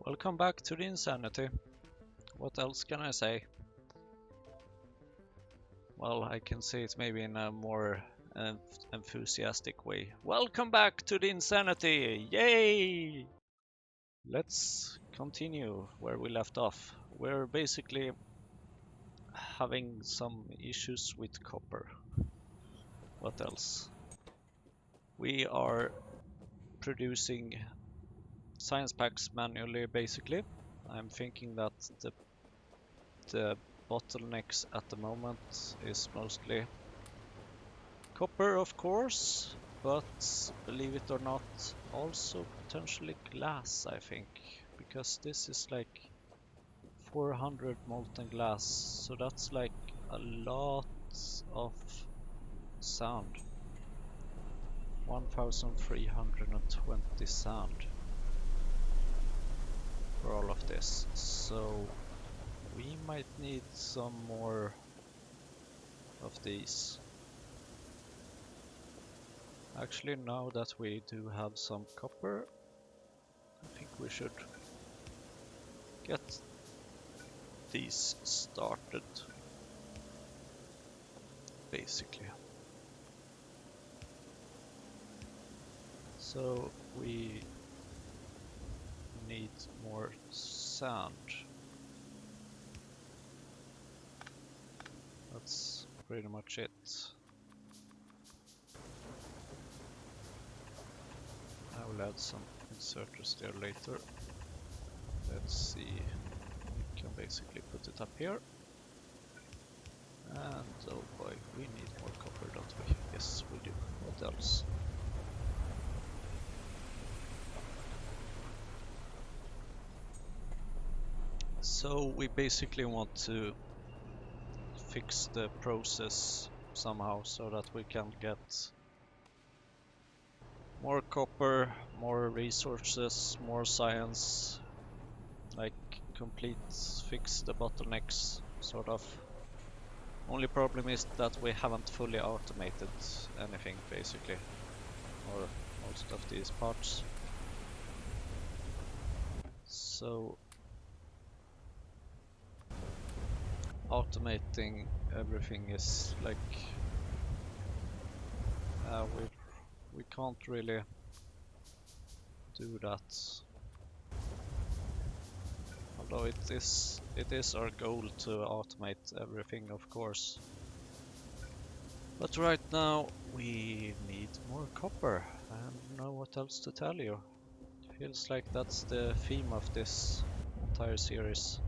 Welcome back to the insanity. What else can I say? Well, I can say it maybe in a more enthusiastic way. Welcome back to the insanity! Yay! Let's continue where we left off. We're basically having some issues with copper. What else? We are producing science packs manually, basically. I'm thinking that the bottlenecks at the moment is mostly copper, of course, but believe it or not, also potentially glass, I think, because this is like 400 molten glass, so that's like a lot of sound. 1320 sound for all of this, so we might need some more of these. Actually, now that we do have some copper, I think we should get these started, basically. So we need more sand. That's pretty much it. I will add some inserters there later. Let's see, we can basically put it up here. And oh boy, we need more copper, don't we? Yes, we do. What else? So we basically want to fix the process somehow so that we can get more copper, more resources, more science, like fix the bottlenecks, sort of. Only problem is that we haven't fully automated anything, basically, or most of these parts. So automating everything is like we can't really do that. Although it is our goal to automate everything, of course. But right now we need more copper. I don't know what else to tell you. Feels like that's the theme of this entire series.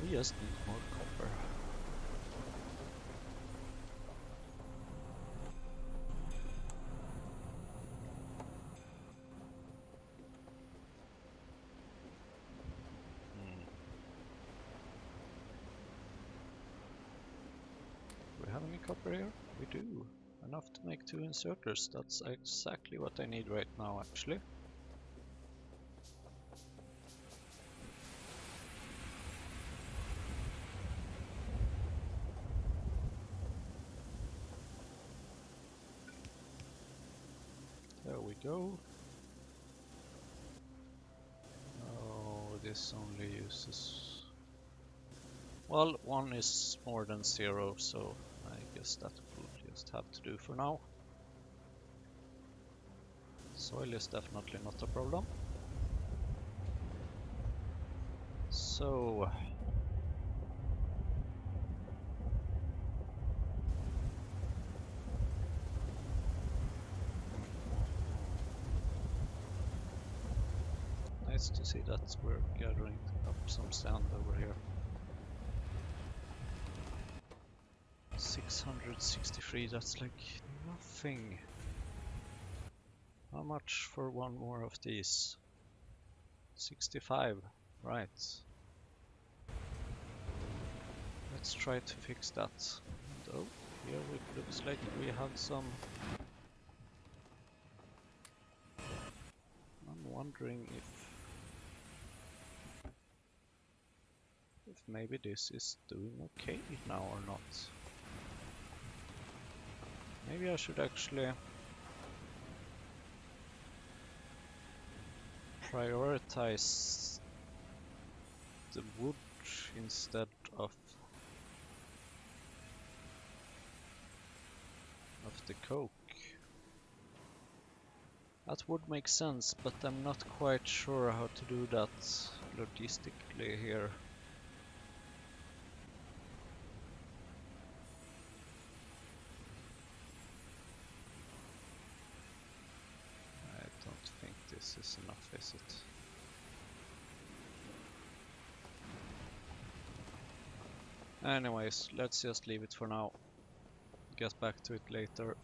We just need more copper. Do we have any copper here? We do. Enough to make 2 inserters. That's exactly what I need right now, actually. There we go. Oh, this only uses... Well, 1 is more than 0, so I guess that will just have to do for now. Soil is definitely not a problem. So... nice to see that we're gathering up some sand over here. 663, that's like nothing. How much for 1 more of these? 65, right. Let's try to fix that. And oh, here it looks like we have some... I'm wondering if maybe this is doing okay now or not. Maybe I should actually prioritize the wood instead of the coke. That would make sense, but I'm not quite sure how to do that logistically here. I don't think this is enough, is it? Anyways, let's just leave it for now. Get back to it later.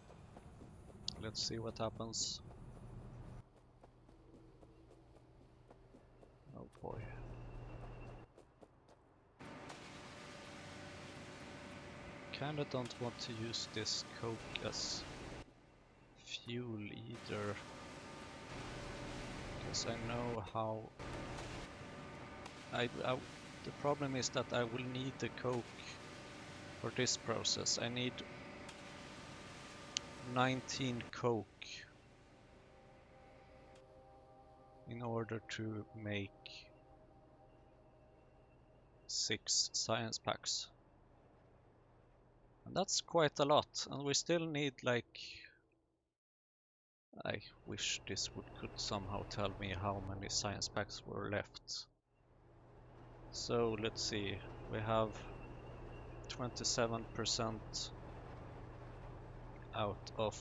Let's see what happens. Oh boy. Kinda don't want to use this coke as fuel either, because I know how the problem is that I will need the coke for this process. I need 19 coke in order to make 6 science packs. And that's quite a lot, and we still need, like, I wish this could somehow tell me how many science packs were left. So let's see, we have 27% out of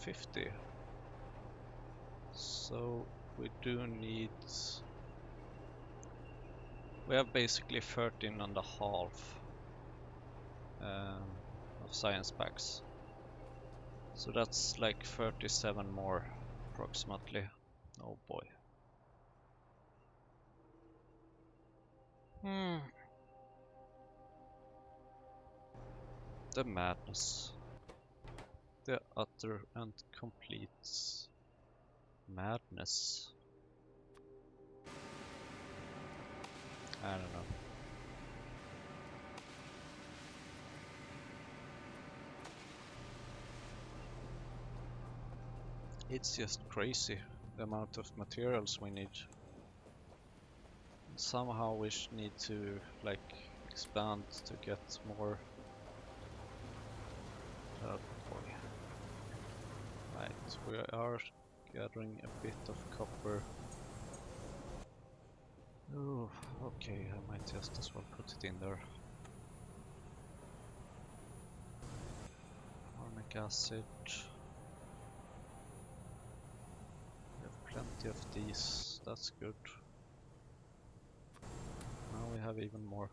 50. So we do need, we have basically 13.5 of science packs. So that's like 37 more approximately. Oh boy. The madness. The utter and complete madness. I don't know. It's just crazy, the amount of materials we need. Somehow we need to, like, expand to get more. Oh boy. Right, we are gathering a bit of copper. Oh, okay, I might just as well put it in there. Formic acid. We have plenty of these, that's good. Now we have even more.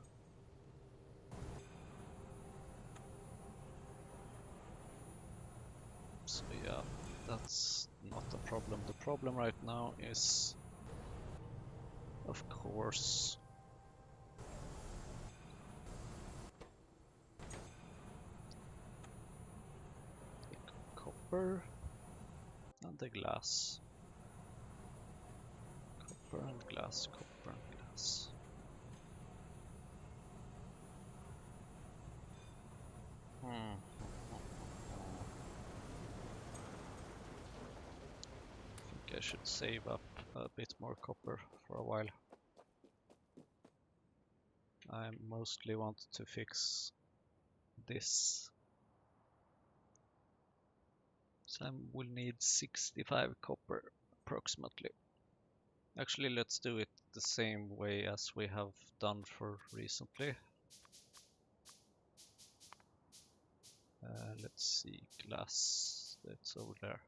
So yeah, that's not a problem. The problem right now is, of course, the copper and the glass. Copper and glass, copper and glass. I think I should save up a bit more copper for a while. I mostly want to fix this. So I will need 65 copper approximately. Actually, let's do it the same way as we have done for recently. Let's see, glass, that's over there.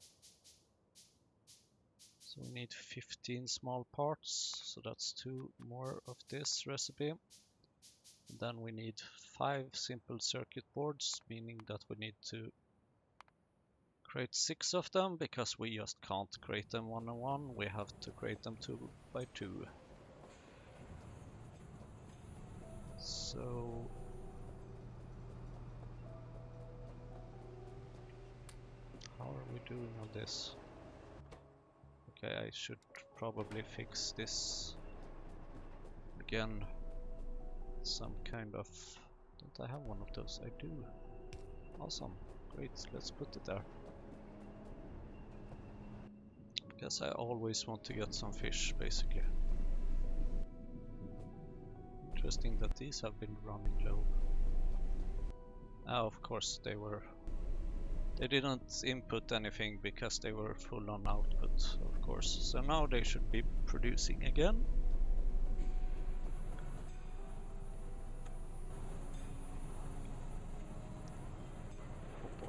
So we need 15 small parts, so that's 2 more of this recipe. And then we need 5 simple circuit boards, meaning that we need to create 6 of them, because we just can't create them one on one, we have to create them 2 by 2. So how are we doing on this? Okay, I should probably fix this again. Some kind of, don't I have one of those? I do. Awesome, great, let's put it there. Because I always want to get some fish, basically. Interesting that these have been running low. Ah, of course they were. They didn't input anything because they were full on output, of course. So now they should be producing again. Oh boy.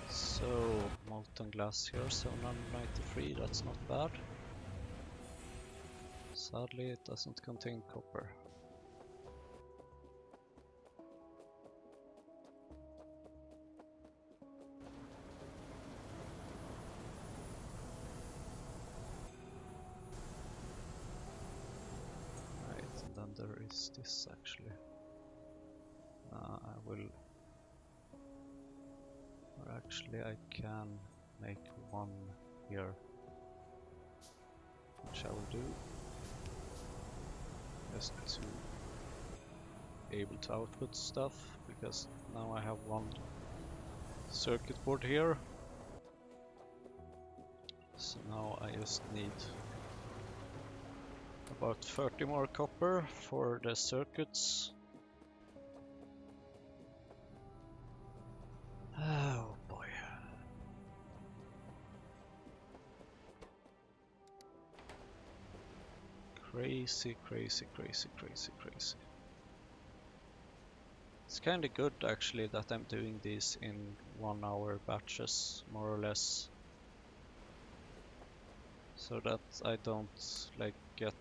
So, molten glacier, 793, that's not bad. Sadly, it doesn't contain copper. Right, and then there is this actually. I will... Or actually I can make one here. Which I will do. Just to be able to output stuff, because now I have one circuit board here. So now I just need about 30 more copper for the circuits. Oh boy. Crazy, crazy, crazy, crazy, crazy. It's kinda good actually that I'm doing these in 1 hour batches, more or less. So that I don't like get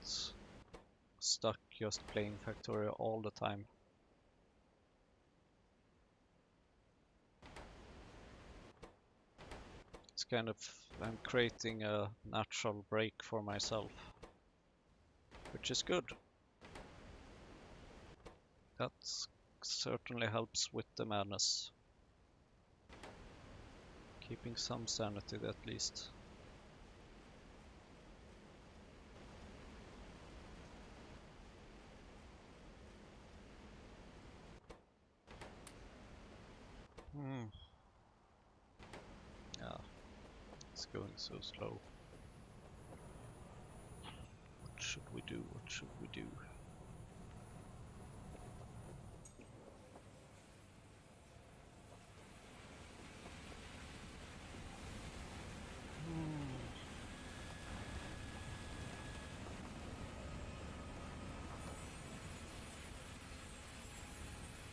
stuck just playing Factorio all the time. It's kind of, I'm creating a natural break for myself, which is good. That certainly helps with the madness. Keeping some sanity at least. Yeah, it's going so slow. What should we do? What should we do?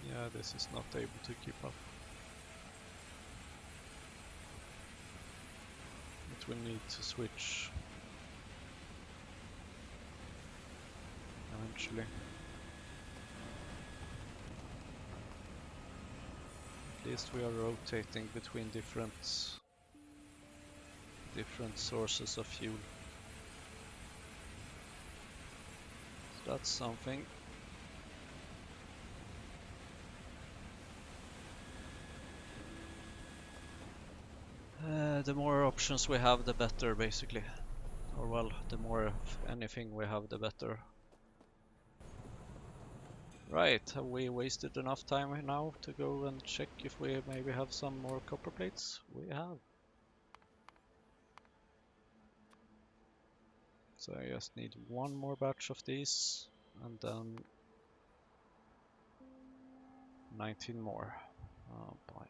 Yeah, this is not able to keep up. It will need to switch eventually. At least we are rotating between different sources of fuel. So that's something. The more options we have, the better, basically. Or well, the more of anything we have, the better. Right, have we wasted enough time now to go and check if we maybe have some more copper plates? We have. So I just need one more batch of these, and then 19 more. Oh boy.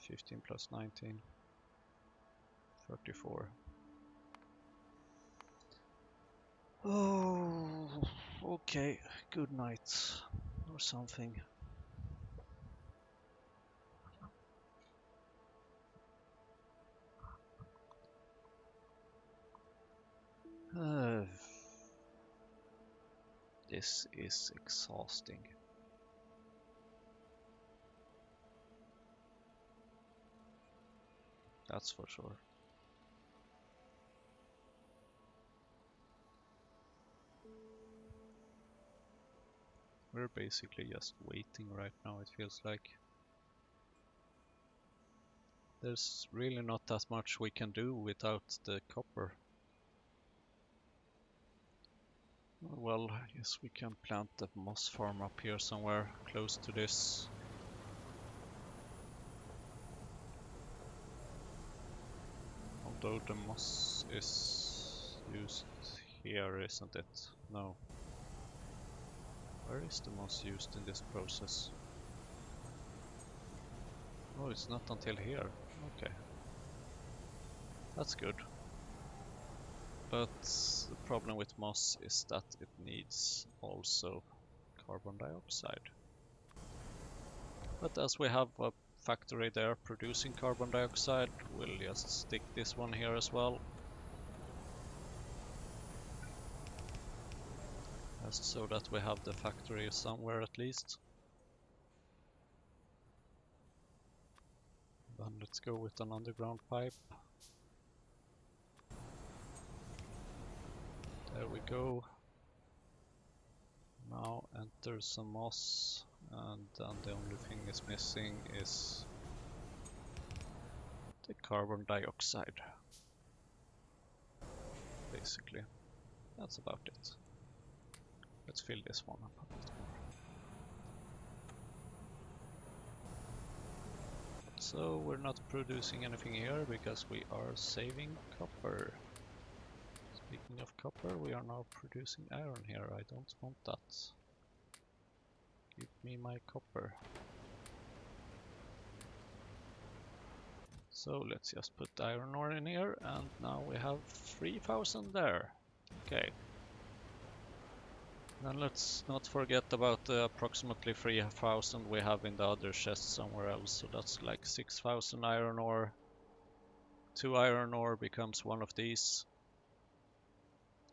15 plus 19. 34. Oh, okay. Good night. Or something. This is exhausting. That's for sure. We're basically just waiting right now, it feels like. There's really not that much we can do without the copper. Well, I guess we can plant the moss farm up here somewhere close to this. Although the moss is used here, isn't it? No. Where is the moss used in this process? Oh, it's not until here. Okay. That's good. But the problem with moss is that it needs also carbon dioxide. But as we have a factory there producing carbon dioxide, we'll just stick this one here as well. Just so that we have the factory somewhere at least. Then let's go with an underground pipe. There we go. Now enter some moss, and then the only thing is missing is the carbon dioxide. Basically, that's about it. Let's fill this one up a bit more. So we're not producing anything here because we are saving copper. Speaking of copper, we are now producing iron here. I don't want that. Give me my copper. So let's just put iron ore in here, and now we have 3000 there. Okay. Then let's not forget about the approximately 3000 we have in the other chest somewhere else. So that's like 6000 iron ore. 2 iron ore becomes one of these.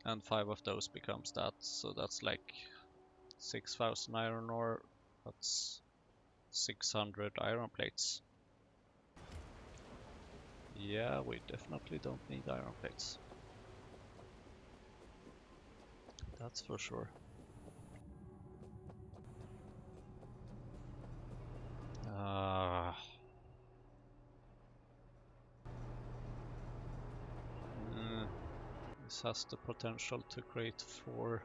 And 5 of those becomes that. So that's like 6000 iron ore. That's 600 iron plates. Yeah, we definitely don't need iron plates. That's for sure. This has the potential to create 4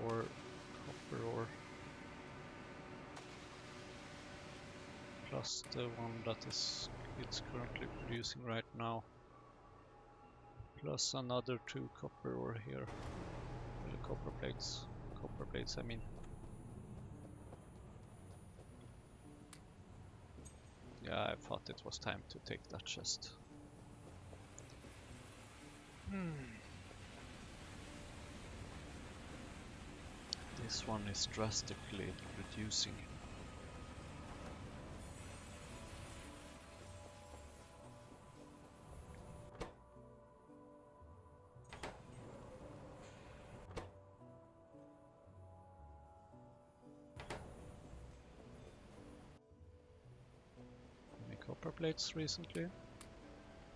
copper ore. Plus the one that it's currently producing right now. Plus another 2 copper ore here. Copper plates. Copper plates, I mean. Yeah, I thought it was time to take that chest. This one is drastically reducing. Any copper plates recently?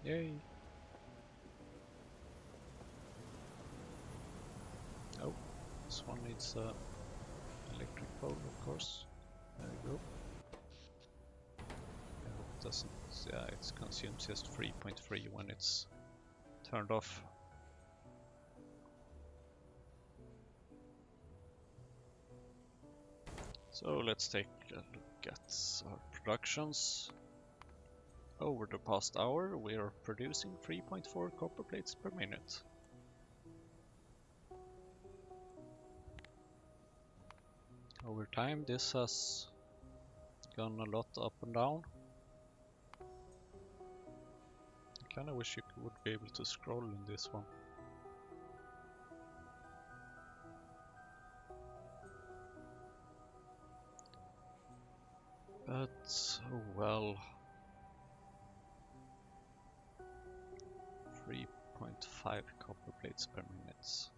Yay! Oh, this one needs a electric pole, of course. There you go. I hope it doesn't. Yeah, it consumes just 3.3 when it's turned off. So let's take a look at our productions. Over the past hour, we are producing 3.4 copper plates per minute. Over time, this has gone a lot up and down. I kinda wish you would be able to scroll in this one. But, oh well. 3.5 copper plates per minute.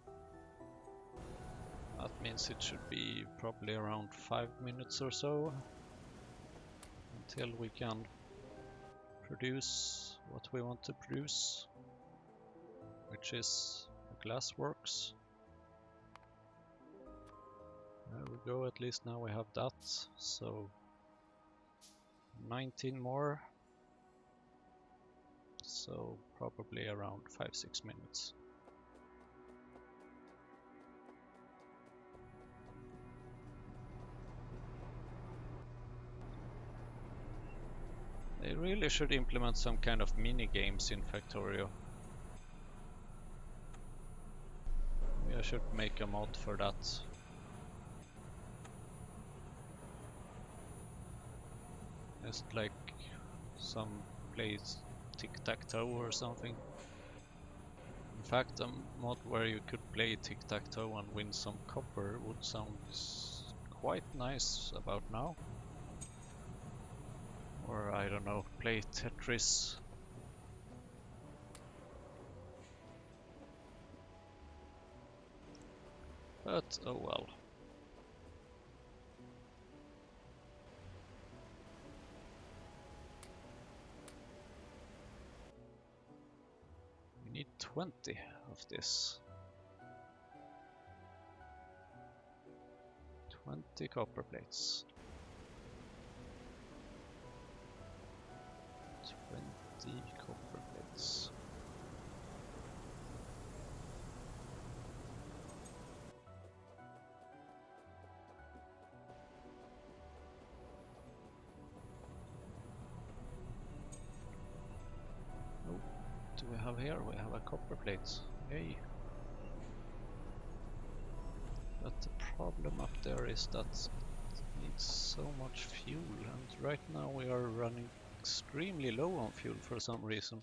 That means it should be probably around 5 minutes or so until we can produce what we want to produce, which is a glass works. There we go, at least now we have that, so 19 more. So probably around 5-6 minutes. They really should implement some kind of mini games in Factorio. Maybe I should make a mod for that. Just like some plays tic-tac-toe or something. In fact, a mod where you could play tic-tac-toe and win some copper would sound quite nice about now. Or I don't know, play Tetris. But oh well. We need 20 of this. 20 copper plates. 20 copper plates. Oh, do we have here? We have a copper plate. Yay! But the problem up there is that it needs so much fuel, and right now we are running extremely low on fuel for some reason.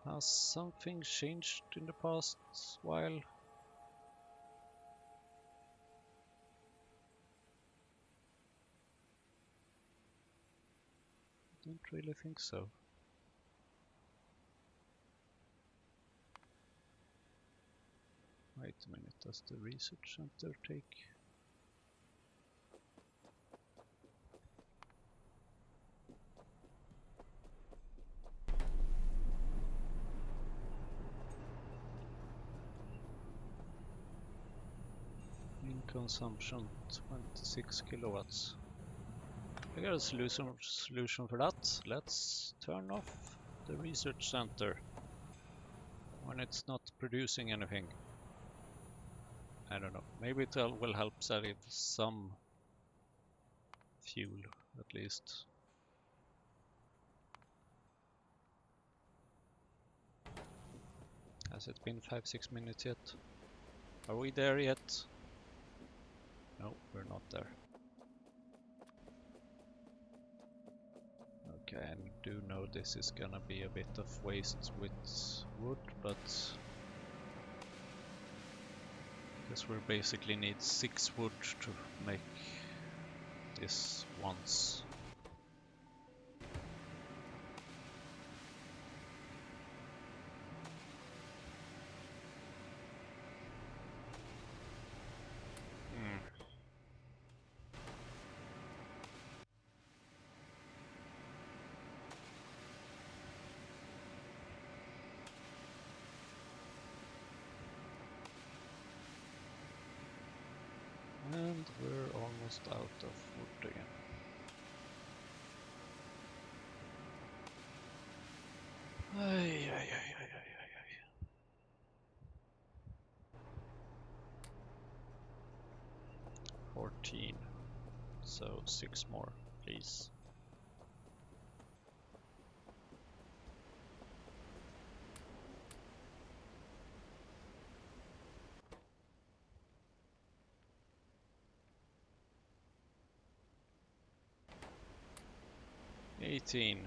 Has something changed in the past while? Don't really think so. Wait a minute, does the research center take? In consumption 26 kilowatts. I got a solution for that. Let's turn off the research center when it's not producing anything. I don't know. Maybe it will help save some fuel at least. Has it been 5-6 minutes yet? Are we there yet? No, we're not there. Okay, I do know this is gonna be a bit of waste with wood, but because we basically need 6 wood to make this once. And we're almost out of wood again. Ay, ay, ay, ay, ay, ay, ay. 14. So 6 more, please. $18.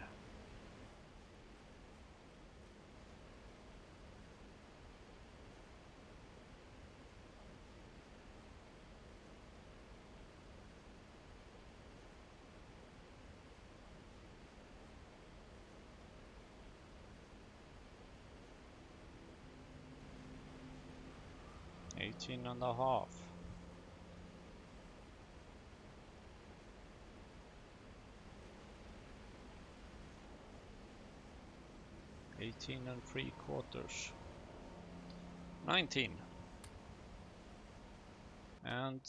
$18.5. $18.75. 19. And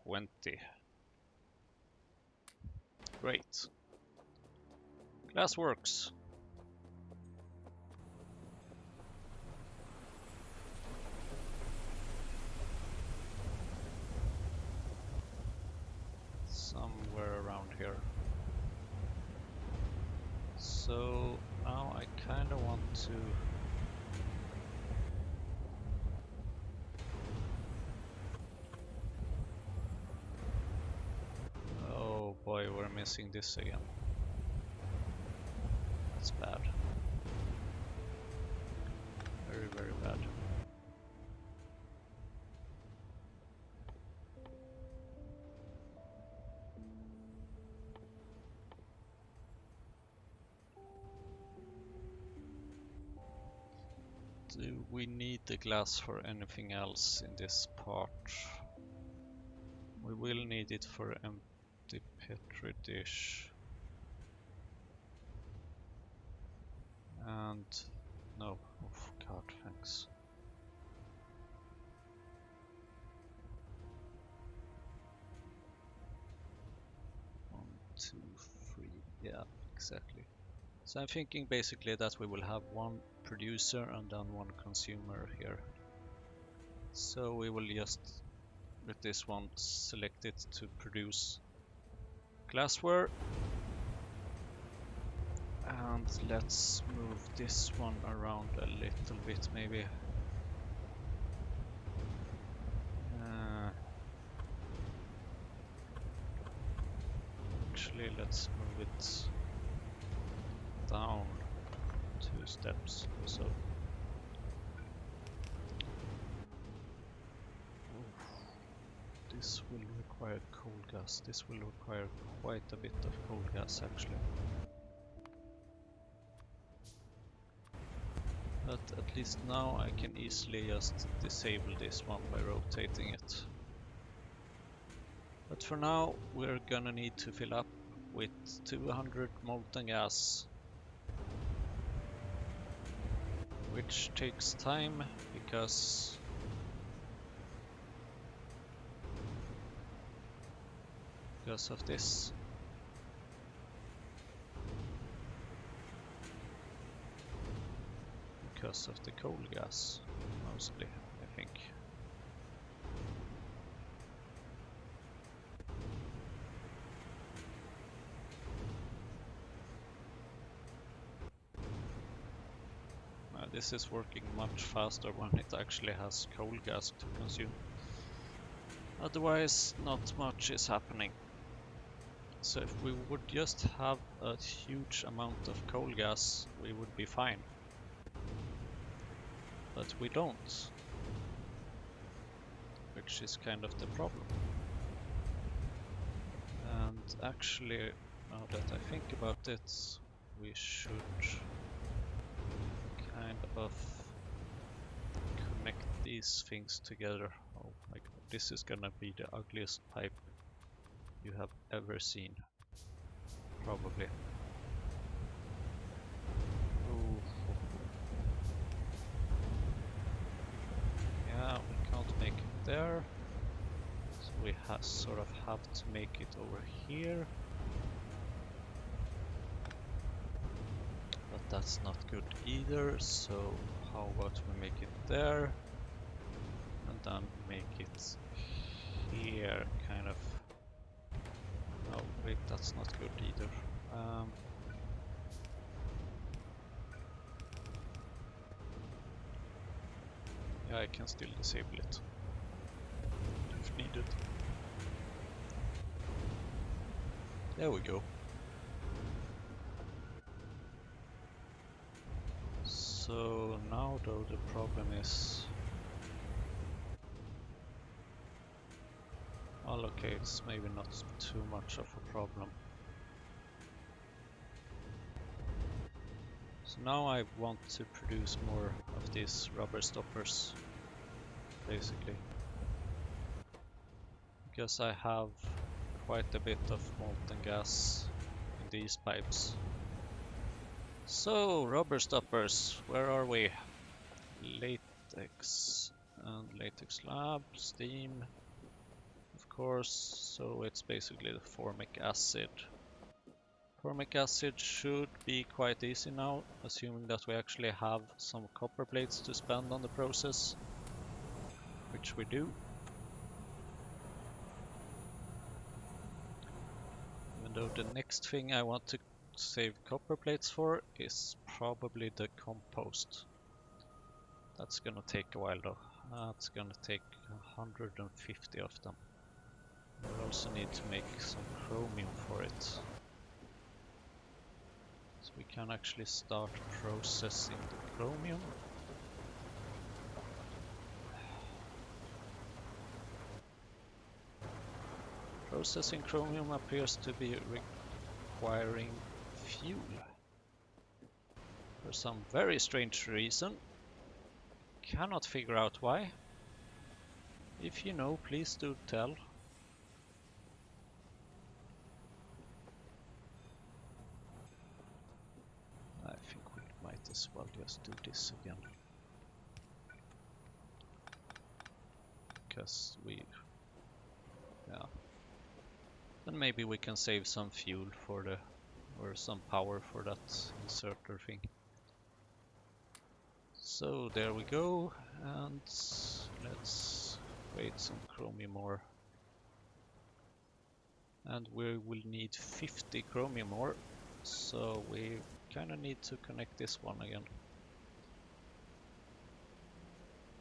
20. Great. Glass works. Somewhere around here. So now I kind of want to oh boy, we're missing this again. That's bad. Very, very bad. Do we need the glass for anything else in this part? We will need it for empty petri dish. And no, oh god, thanks. 1, 2, 3, yeah, exactly. So I'm thinking basically that we will have one producer and then one consumer here. So we will just, with this one, select it to produce glassware. And let's move this one around a little bit maybe. Actually, let's move it down 2 steps or so. This will require coal gas. This will require quite a bit of coal gas actually. But at least now I can easily just disable this one by rotating it. But for now we're gonna need to fill up with 200 molten gas, which takes time because of this. Because of the coal gas, mostly, I think. This is working much faster when it actually has coal gas to consume. Otherwise, not much is happening. So if we would just have a huge amount of coal gas, we would be fine. But we don't. Which is kind of the problem. And actually, now that I think about it, we should kind of connect these things together. Oh my god, this is gonna be the ugliest pipe you have ever seen. Probably. Ooh. Yeah, we can't make it there. So we sort of have to make it over here. But that's not good either, so how about we make it there? And then make it here, kind of. Oh wait, that's not good either. Yeah, I can still disable it if needed. There we go. So now though the problem is, well, okay, it's maybe not too much of a problem. So now I want to produce more of these rubber stoppers, basically, because I have quite a bit of molten gas in these pipes. So, rubber stoppers, where are we? Latex and latex lab, steam, of course, so it's basically the formic acid. Formic acid should be quite easy now, assuming that we actually have some copper plates to spend on the process, which we do. Even though the next thing I want to save copper plates for is probably the compost. That's gonna take a while though. That's gonna take 150 of them. We also need to make some chromium for it. So we can actually start processing the chromium. Processing chromium appears to be requiring fuel. For some very strange reason. Cannot figure out why. If you know, please do tell. I think we might as well just do this again. Because yeah. Then maybe we can save some fuel for or some power for that inserter thing. So there we go, and let's create some chromium ore. And we will need 50 chromium ore, so we kinda need to connect this one again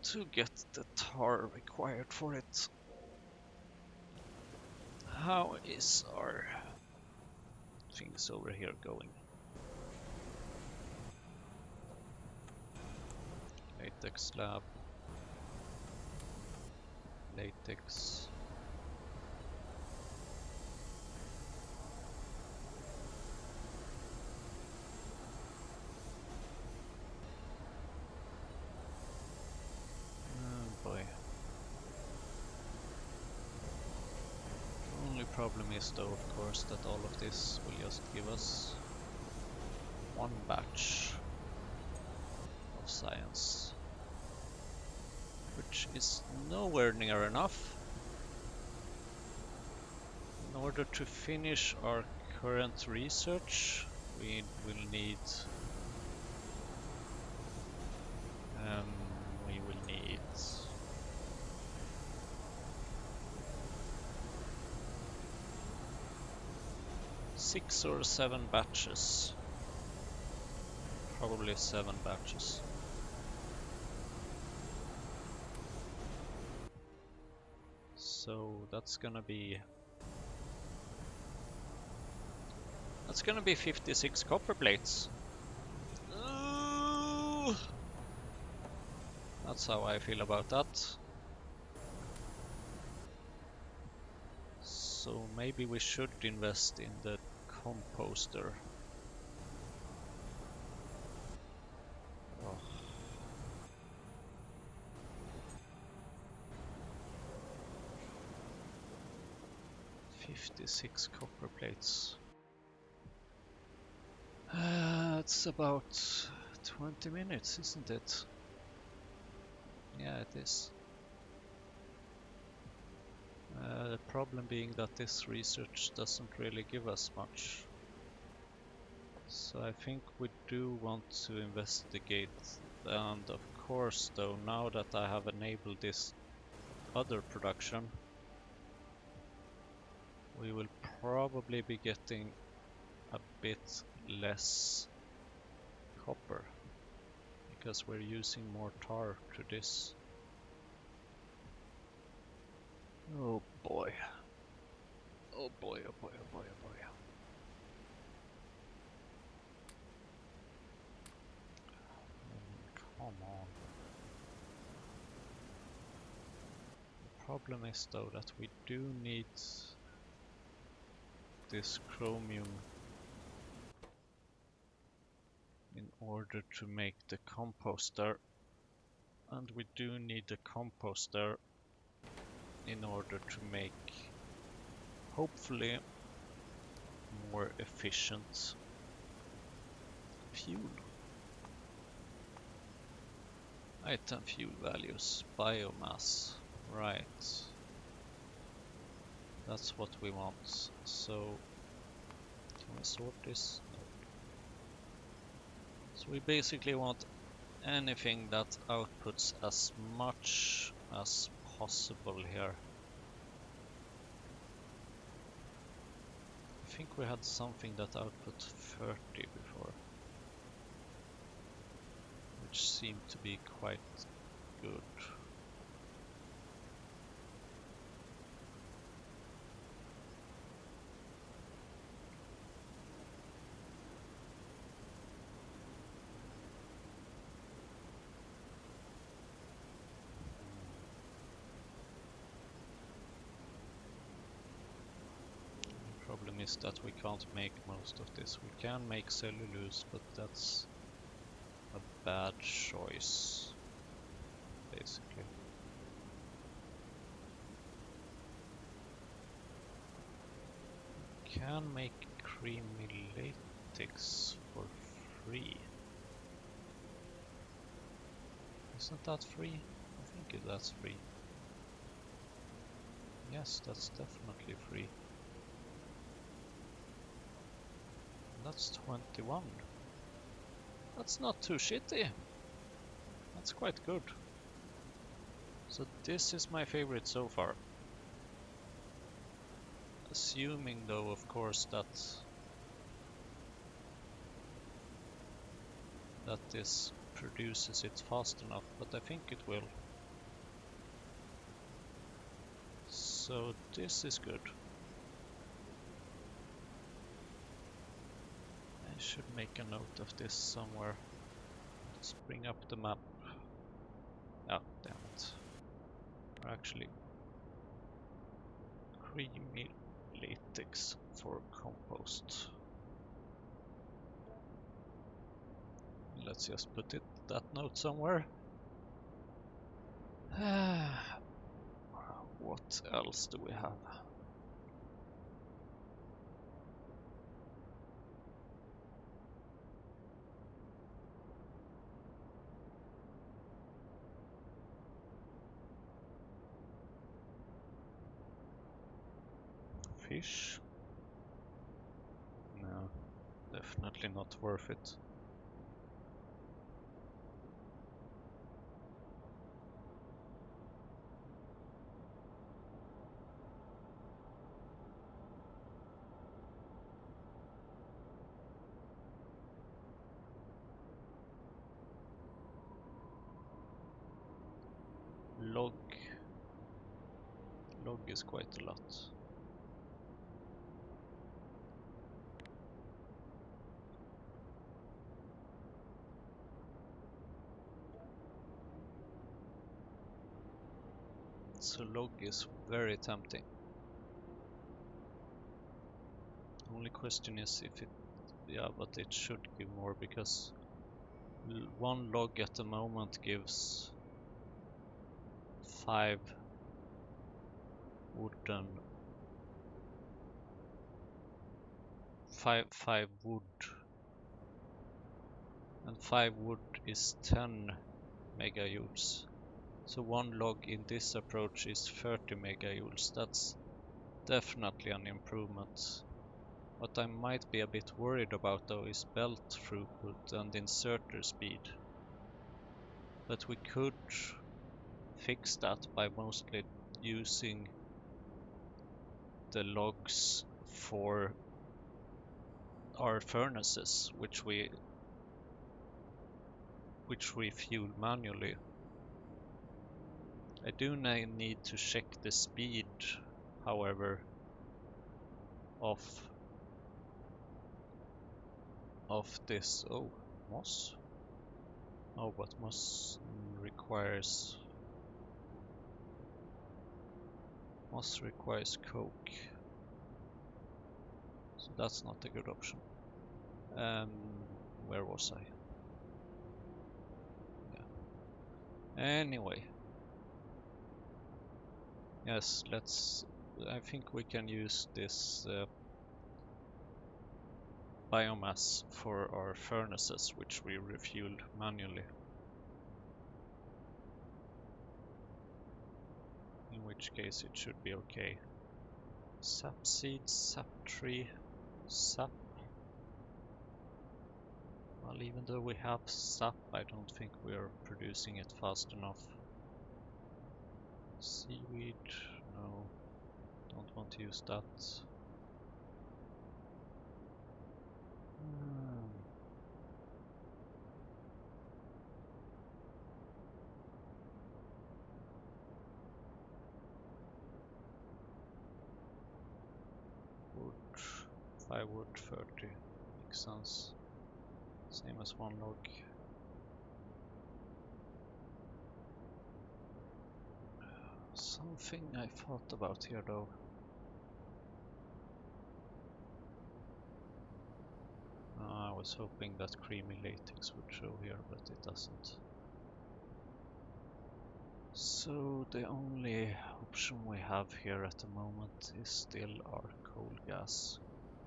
to get the tar required for it. How is our things over here going? Latex lab. Latex. Oh boy. Only problem is though, of course, that all of this will just give us one batch of science, which is nowhere near enough. In order to finish our current research, we will need 6 or 7 batches. Probably 7 batches. So that's gonna be 56 copper plates. That's how I feel about that. So maybe we should invest in the composter. Oh. $56 copper plates. It's about 20 minutes, isn't it? Yeah, it is. The problem being that this research doesn't really give us much. So I think we do want to investigate, and of course though, now that I have enabled this other production, we will probably be getting a bit less copper because we're using more tar to this. Oh boy. Oh boy, oh boy, oh boy, oh boy. Come on. The problem is though that we do need this chromium in order to make the composter, and we do need the composter in order to make hopefully more efficient fuel. Item fuel values, biomass, right. That's what we want. So Can we sort this? No. So we basically want anything that outputs as much as possible here. I think we had something that output 30 before, which seemed to be quite good. The problem is that we can't make most of this. We can make cellulose, but that's a bad choice, basically. Can make creamy latex for free. Isn't that free? I think that's free. Yes, that's definitely free. That's 21. That's not too shitty. That's quite good. So this is my favorite so far. Assuming though, of course, that this produces it fast enough, but I think it will. So this is good. I should make a note of this somewhere. Let's bring up the map. Ah, damn it. We're actually creamy latex for compost. Let's just put that note somewhere. What else do we have? Fish? No, definitely not worth it. Log is quite a lot. So log is very tempting. Only question is if it, yeah, but it should give more because one log at the moment gives 5 wooden, 5 wood, and 5 wood is 10 megajoules. So one log in this approach is 30 megajoules. That's definitely an improvement. What I might be a bit worried about though is belt throughput and inserter speed. But we could fix that by mostly using the logs for our furnaces, which we fuel manually. I do need to check the speed, however, of this. Oh, moss? Oh, but moss requires coke, so that's not a good option. Where was I? Yeah. Anyway, yes, I think we can use this biomass for our furnaces, which we refueled manually. In which case it should be okay. Sap seeds, sap tree, sap. Well, even though we have sap, I don't think we are producing it fast enough. Seaweed, no, don't want to use that. Wood, 5 wood, 30, makes sense. Same as 1 log. Something I thought about here though. I was hoping that creamy latex would show here, but it doesn't. So the only option we have here at the moment is still our coal gas,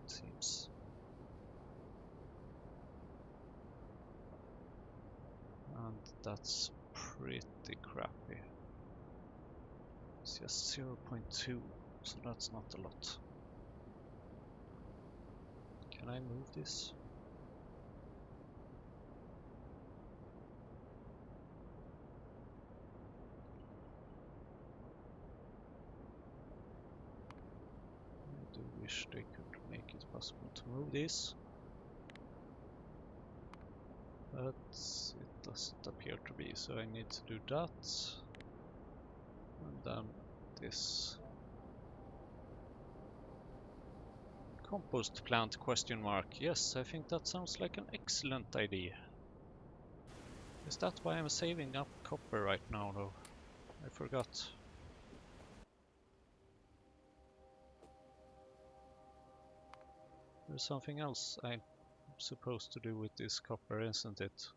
it seems. And that's pretty crappy. It's just 0.2, so that's not a lot. Can I move this? I do wish they could make it possible to move this, but it doesn't appear to be, so I need to do that. And then this compost plant question mark. Yes, I think that sounds like an excellent idea. Is that why I'm saving up copper right now though? I forgot. There's something else I'm supposed to do with this copper, isn't it?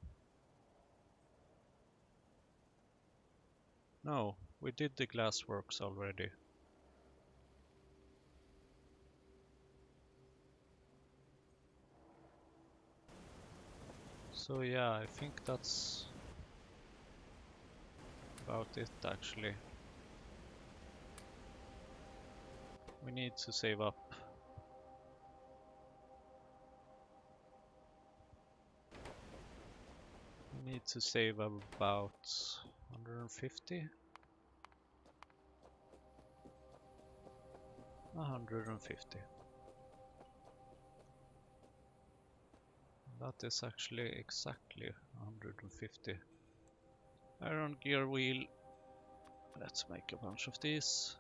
No, we did the glassworks already. So yeah, I think that's about it actually. We need to save up. We need to save about 150. 150. That is actually exactly 150. Iron gear wheel. Let's make a bunch of these.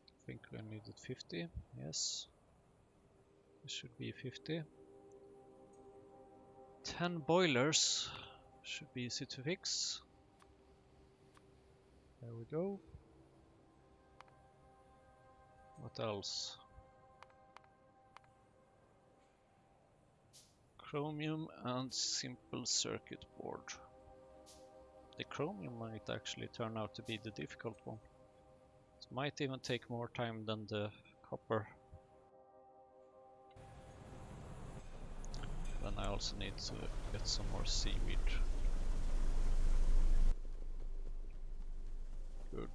I think we needed 50. Yes. This should be 50. 10 boilers. Should be easy to fix. There we go. What else? Chromium and simple circuit board. The chromium might actually turn out to be the difficult one. It might even take more time than the copper. Then I also need to get some more seaweed. Good.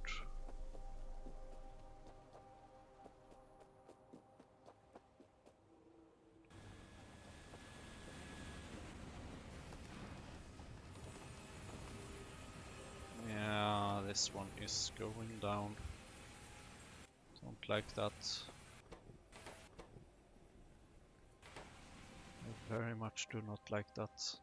Yeah, this one is going down. Don't like that. I very much do not like that.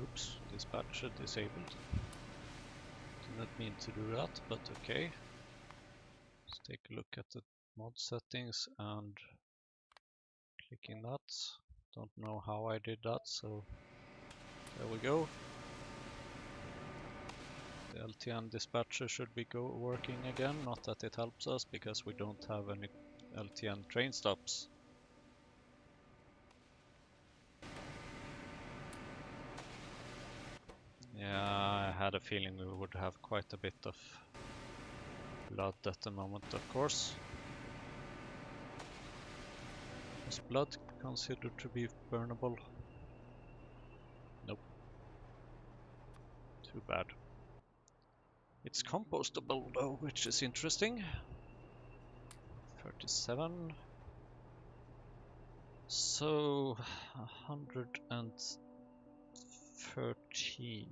Oops, dispatcher disabled. Did not mean to do that, but okay. Let's take a look at the mod settings and clicking that. Don't know how I did that, so there we go. The LTN dispatcher should be working again, not that it helps us because we don't have any LTN train stops. Yeah, I had a feeling we would have quite a bit of blood at the moment, of course. Is blood considered to be burnable? Nope. Too bad. It's compostable though, which is interesting. 37. So 113.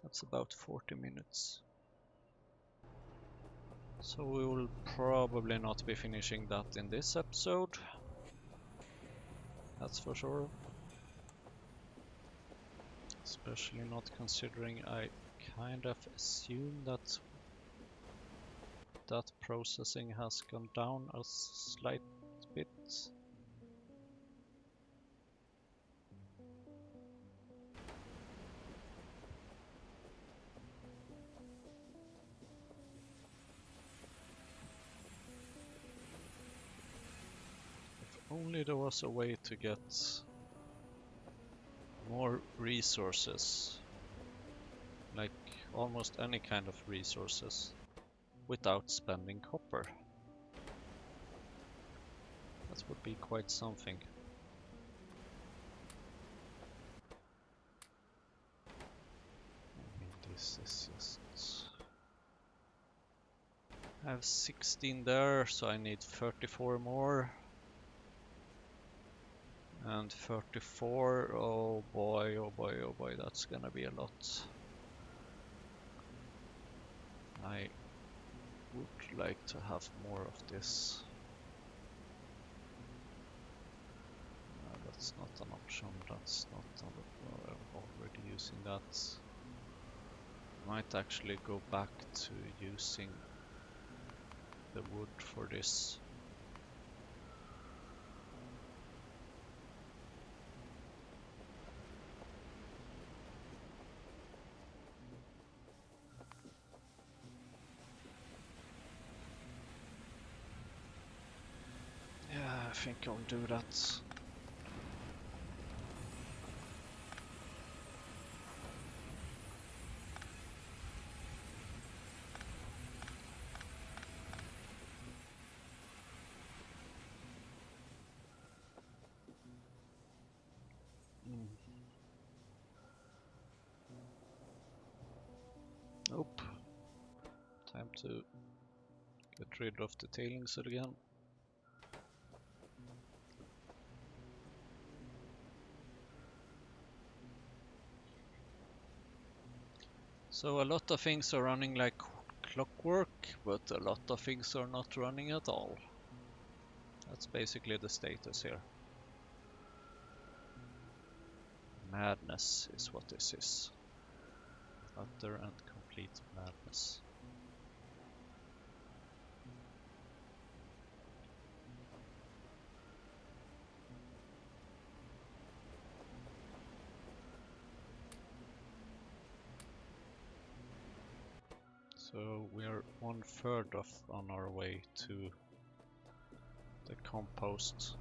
That's about 40 minutes. So we will probably not be finishing that in this episode. That's for sure. Especially not considering I kind of assume that that processing has gone down a slight bit. If only there was a way to get more resources, like almost any kind of resources, without spending copper. That would be quite something. I mean, this is just... I have 16 there, so I need 34 more. And 34, oh boy, oh boy, oh boy, that's gonna be a lot. I would like to have more of this. That's not an option, that's not an, already using that. Might actually go back to using the wood for this. Yeah, I think I'll do that. Nope. Time to get rid of the tailings again. So a lot of things are running like clockwork, but a lot of things are not running at all. That's basically the status here. Madness is what this is. Utter and complete madness. So we're 1/3 of on our way to the compost.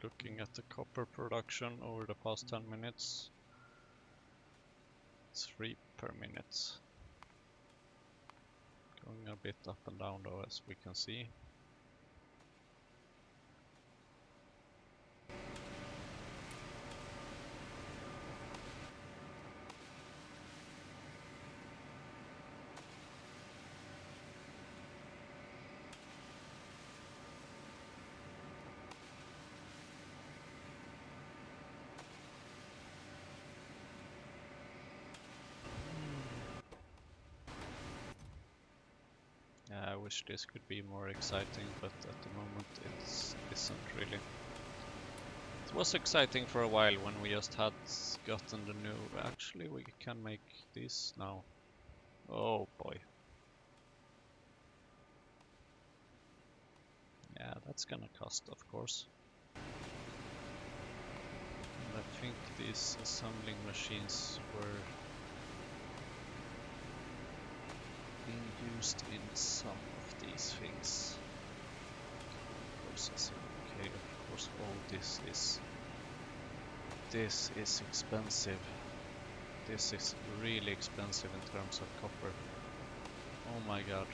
Looking at the copper production over the past 10 minutes, it's 3 per minute. Going a bit up and down though, as we can see. I wish this could be more exciting, but at the moment it isn't really. It was exciting for a while when we just had gotten the new... Actually, we can make this now. Oh boy. Yeah, that's gonna cost, of course. And I think these assembling machines were being used in some of these things. Processing, okay, of course. Oh, this is expensive. This is really expensive in terms of copper. Oh my god.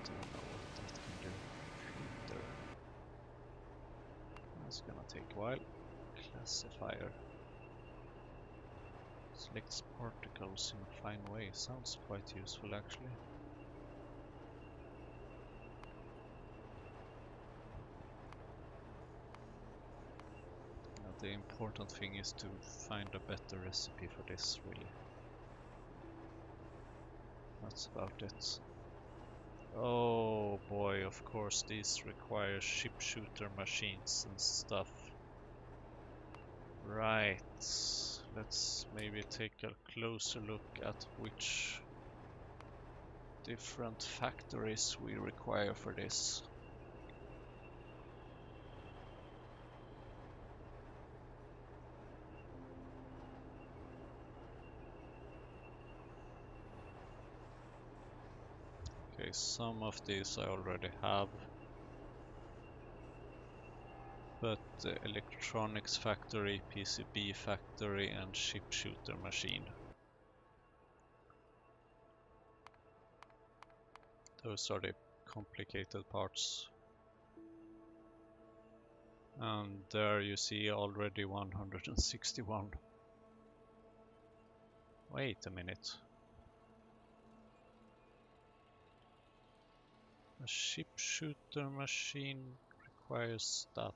Don't know what that can do. Filter. That's gonna take a while. Classifier. Selects particles in a fine way. Sounds quite useful actually. Now the important thing is to find a better recipe for this, really. That's about it. Oh boy, of course these require ship shooter machines and stuff. Right, let's maybe take a closer look at which different factories we require for this. Okay, some of these I already have, but the electronics factory, PCB factory and ship shooter machine. Those are the complicated parts. And there you see already 161. Wait a minute. A ship shooter machine requires that.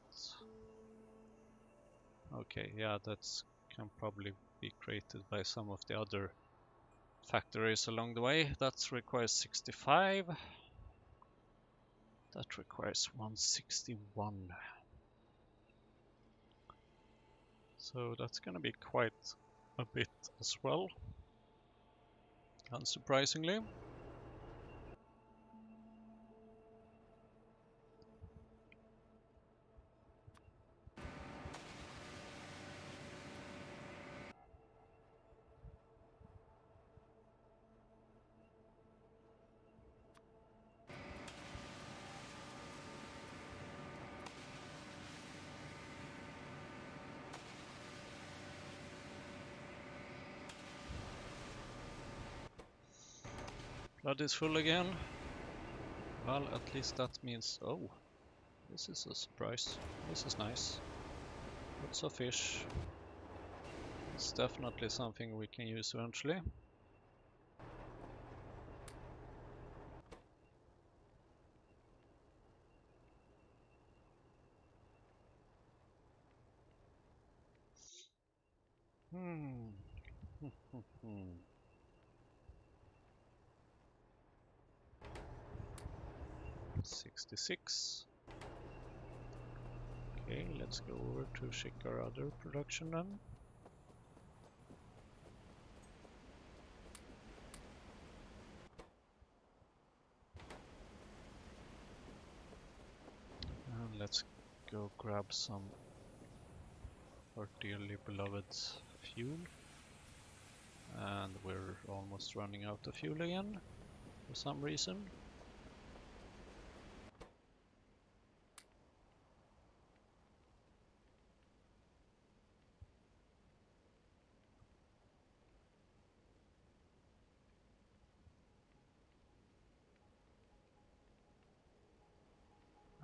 Okay, yeah, that can probably be created by some of the other factories along the way. That requires 65. That requires 161. So that's gonna be quite a bit as well, unsurprisingly. Blood is full again. Well, at least that means... Oh, this is a surprise. This is nice. Lots of fish. It's definitely something we can use eventually. Hmm. 66. Okay, let's go over to check our other production then. And let's go grab some our dearly beloved fuel. And we're almost running out of fuel again for some reason.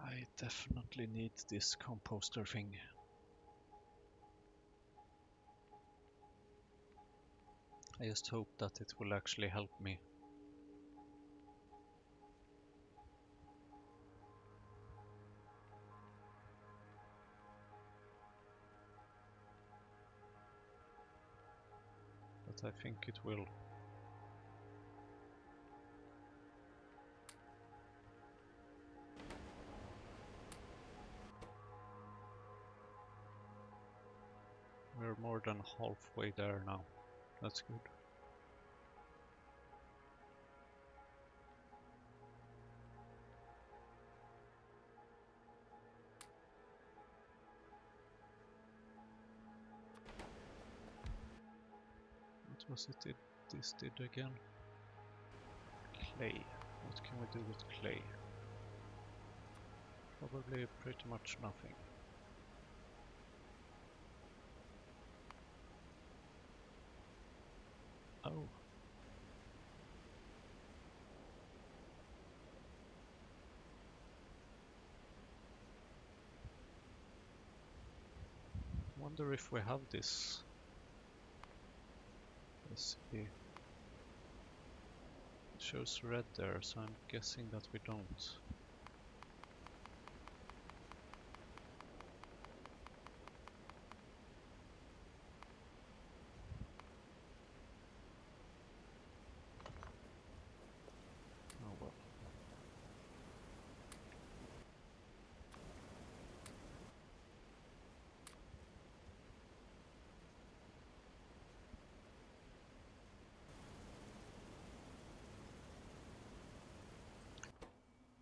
I definitely need this composter thing. I just hope that it will actually help me. But I think it will. We're more than halfway there now. That's good. What was it this did again? Clay. What can we do with clay? Probably pretty much nothing. Oh. Wonder if we have this. Let's see. It shows red there, so I'm guessing that we don't. Oh well.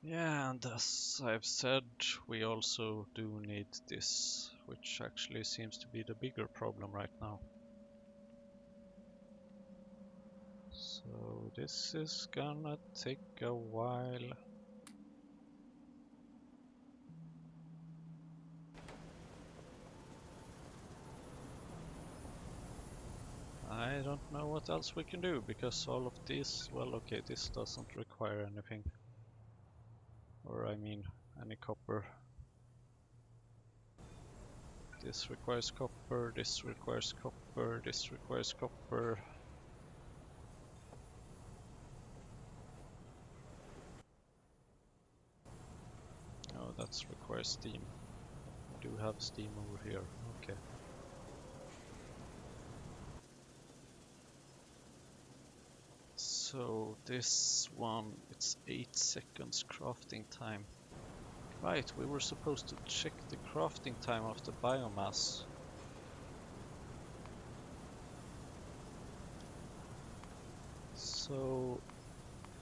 Yeah, and as I've said, we also do need this, which actually seems to be the bigger problem right now. So this is gonna take a while. I don't know what else we can do, because all of this, well, okay, this doesn't require anything. Or I mean, any copper. This requires copper, this requires copper, this requires copper. Oh, that requires steam. We do have steam over here, okay. So this one, it's 8 seconds crafting time. Right, we were supposed to check the crafting time of the biomass. So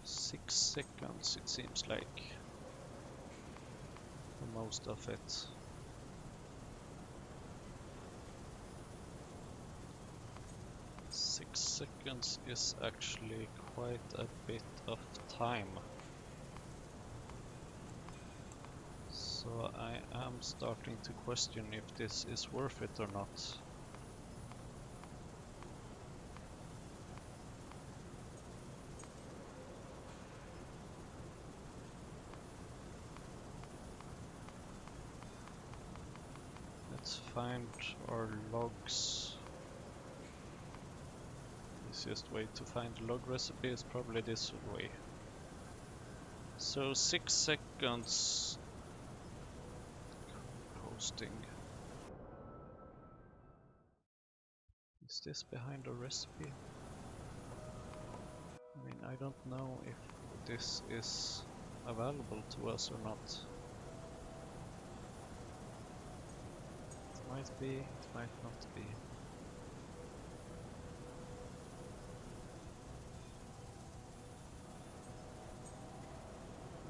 6 seconds it seems like for most of it. Six seconds is actually quite a bit of time. So I am starting to question if this is worth it or not. Let's find our logs. Easiest way to find the log recipe is probably this way. So 6 seconds composting. Is this behind a recipe? I mean, I don't know if this is available to us or not. It might be, it might not be.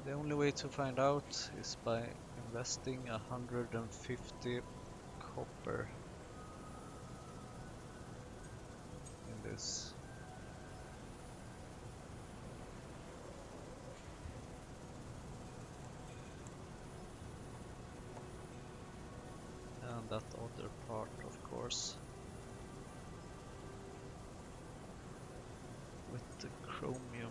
The only way to find out is by investing 150 copper in this. And that other part, of course, with the chromium.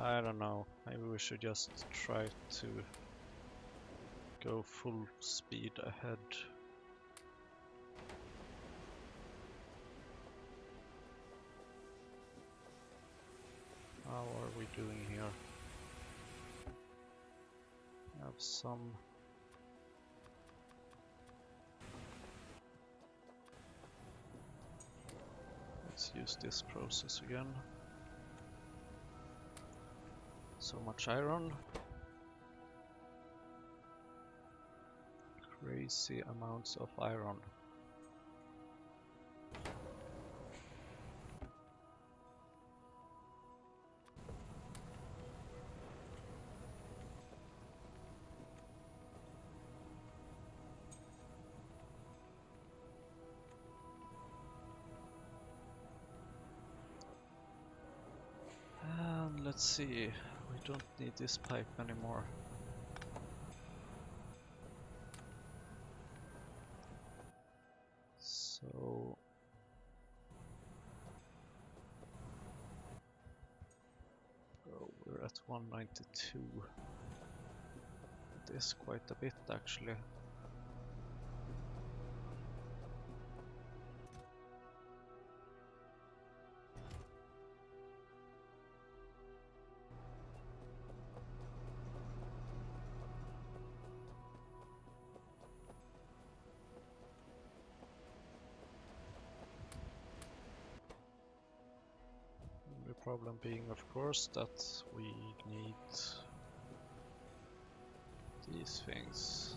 I don't know, maybe we should just try to go full speed ahead. How are we doing here? Have some. Let's use this process again. So much iron. Crazy amounts of iron. And let's see, we don't need this pipe anymore. So oh, we're at 192. It is quite a bit actually. The problem being, of course, that we need these things.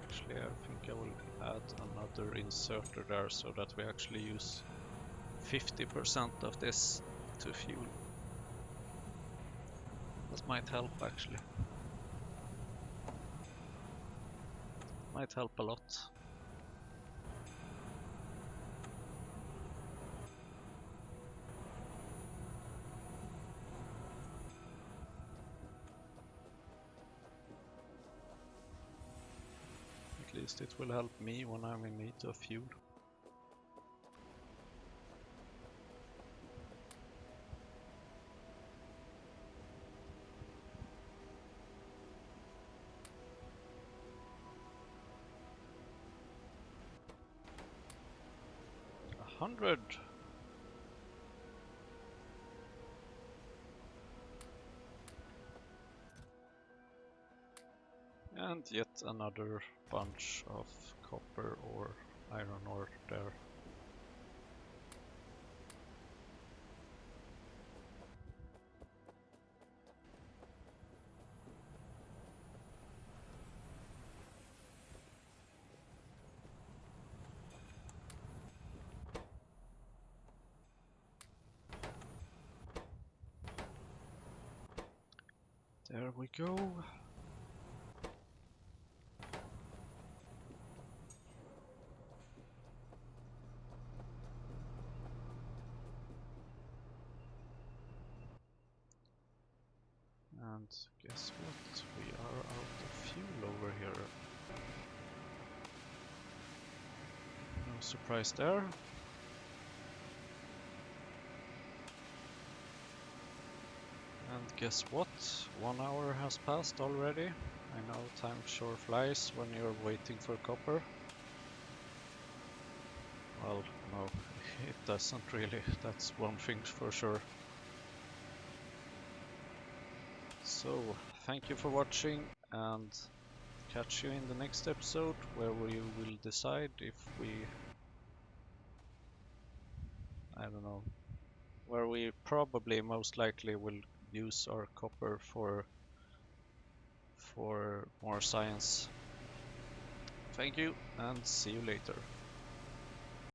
Actually, I think I will add another inserter there so that we actually use 50% of this to fuel. That might help actually. Might help a lot. At least it will help me when I'm in need of fuel. A 100! And yet another bunch of copper or iron ore there. There we go. And guess what? We are out of fuel over here. No surprise there. And guess what? 1 hour has passed already. I know time sure flies when you're waiting for copper. Well, no, it doesn't really. That's one thing for sure. So, thank you for watching and catch you in the next episode where we will decide if we, I don't know, where we probably most likely will use our copper for more science. Thank you and see you later.